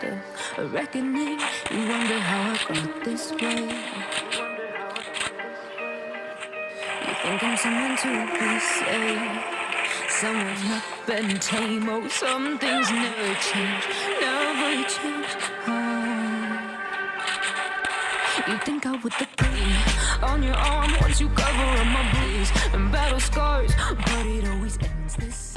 disaster, a reckoning. You wonder how I got this way. You think I'm someone to be saved, someone's not been tame. Oh, some things never change, never change. You think I would the pain on your arm once you cover up my bleeds and battle scars, but it always ends the same.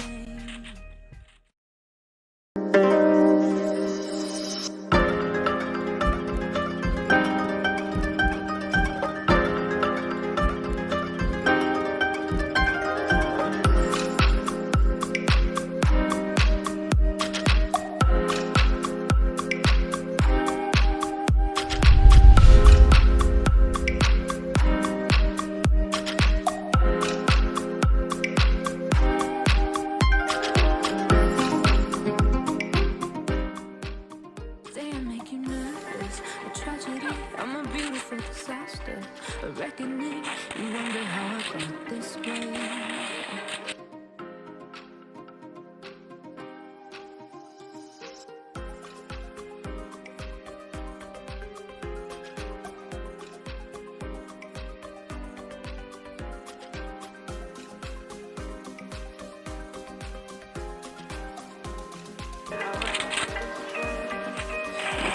I'm a beautiful disaster, a reckoning. You wonder how I got this way.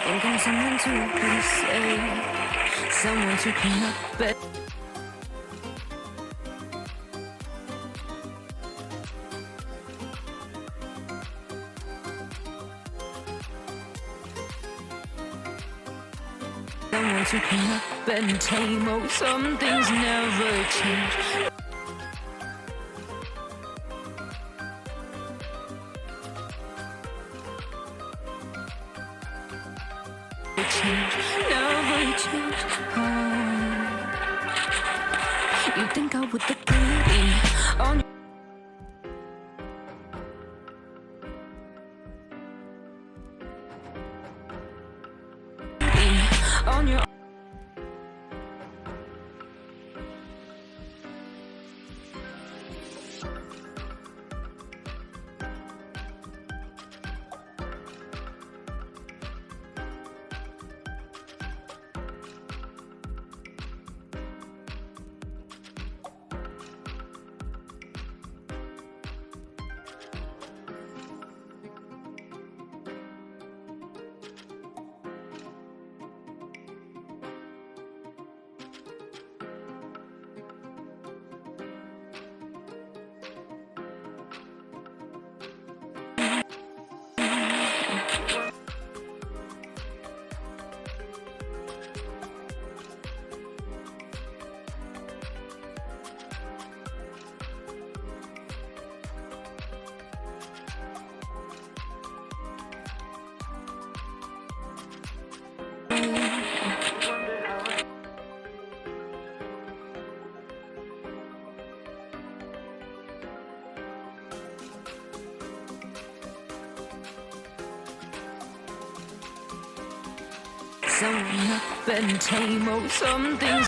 Think I'm someone to be saved, someone to clean up bed. Someone to clean up and tame. Oh, some things never change. Never change. You think I would the bleeding on your someone up and tame. Oh, some things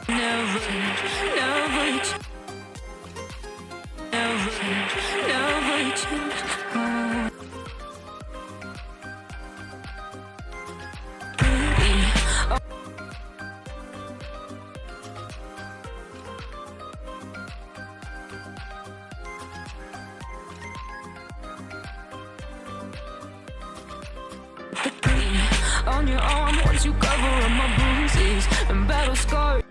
never change, never change, never change, never change. The pain on your arm once you cover up my bruises and battle scars.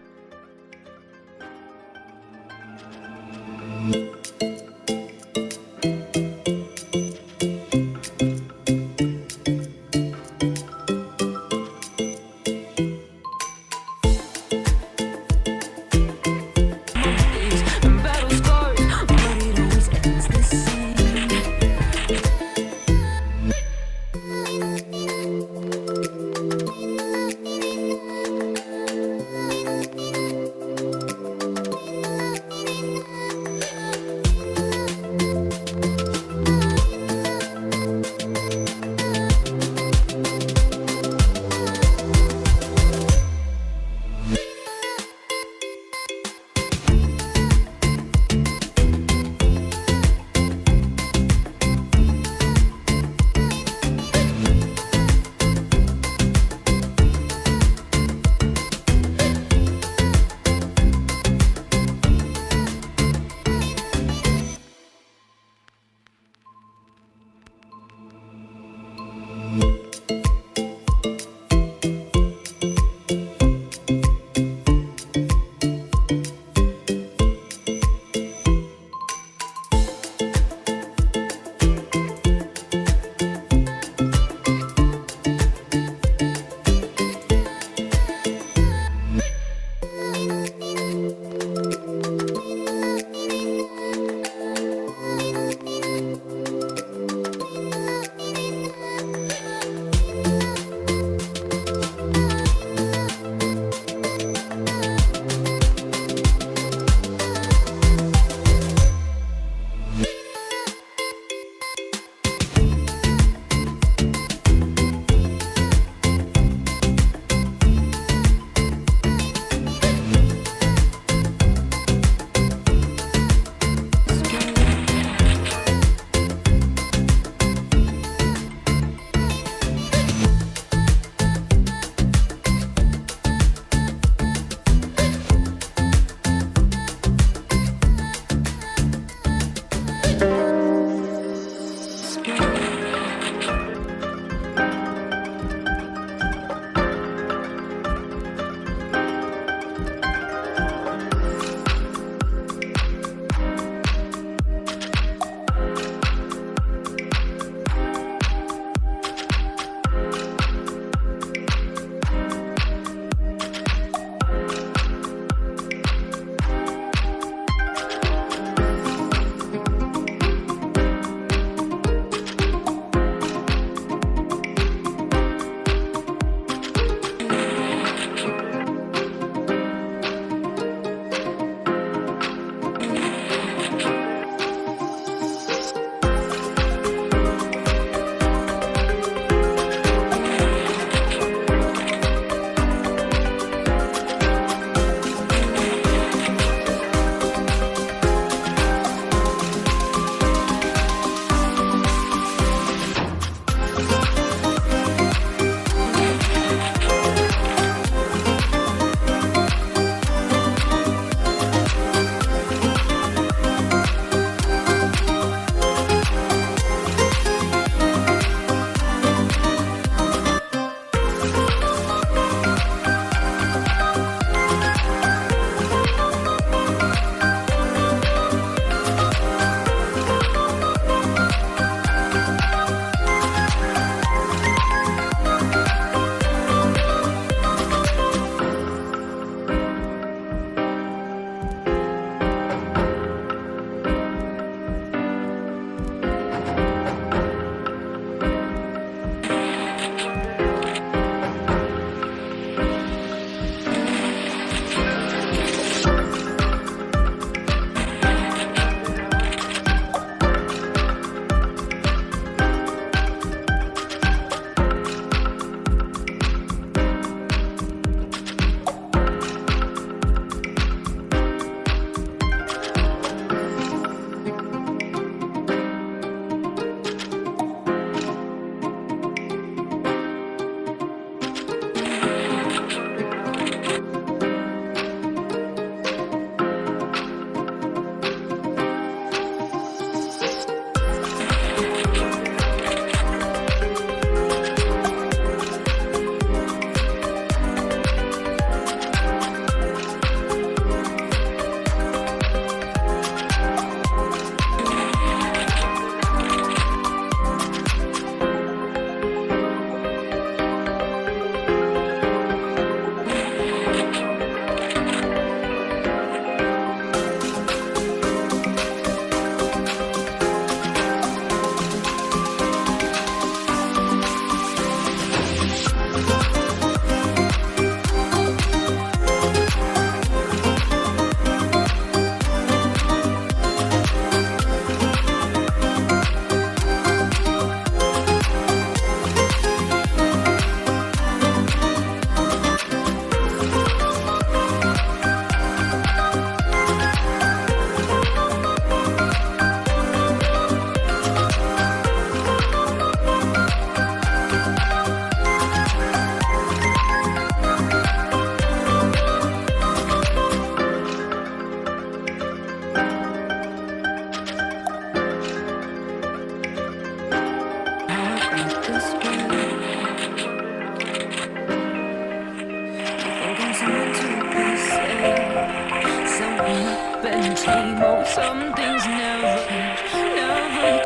up and tame. Oh, some things never change, never.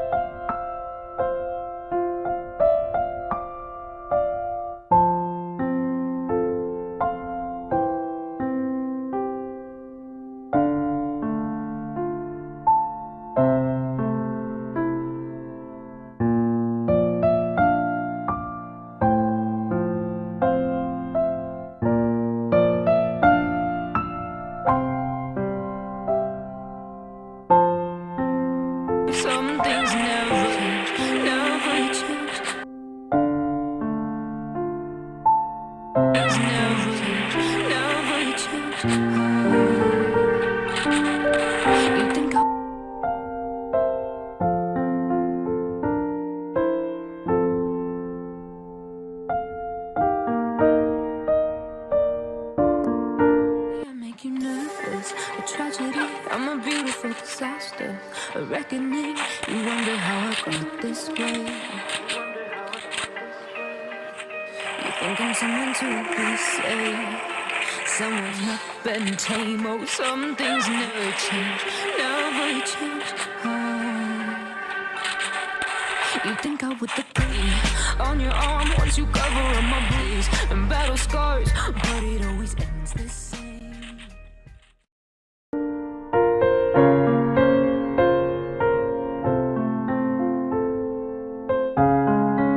Some things never change, never change. Things never change, never change. You think I make you nervous? A tragedy, I'm a beautiful disaster. A reckoning, you wonder how I got this way. You think I'm someone to be saved, someone up and tame. Oh, some things never change, never change. You think I would the pain on your arm once you cover up my bleeds and battle scars, but it always ends.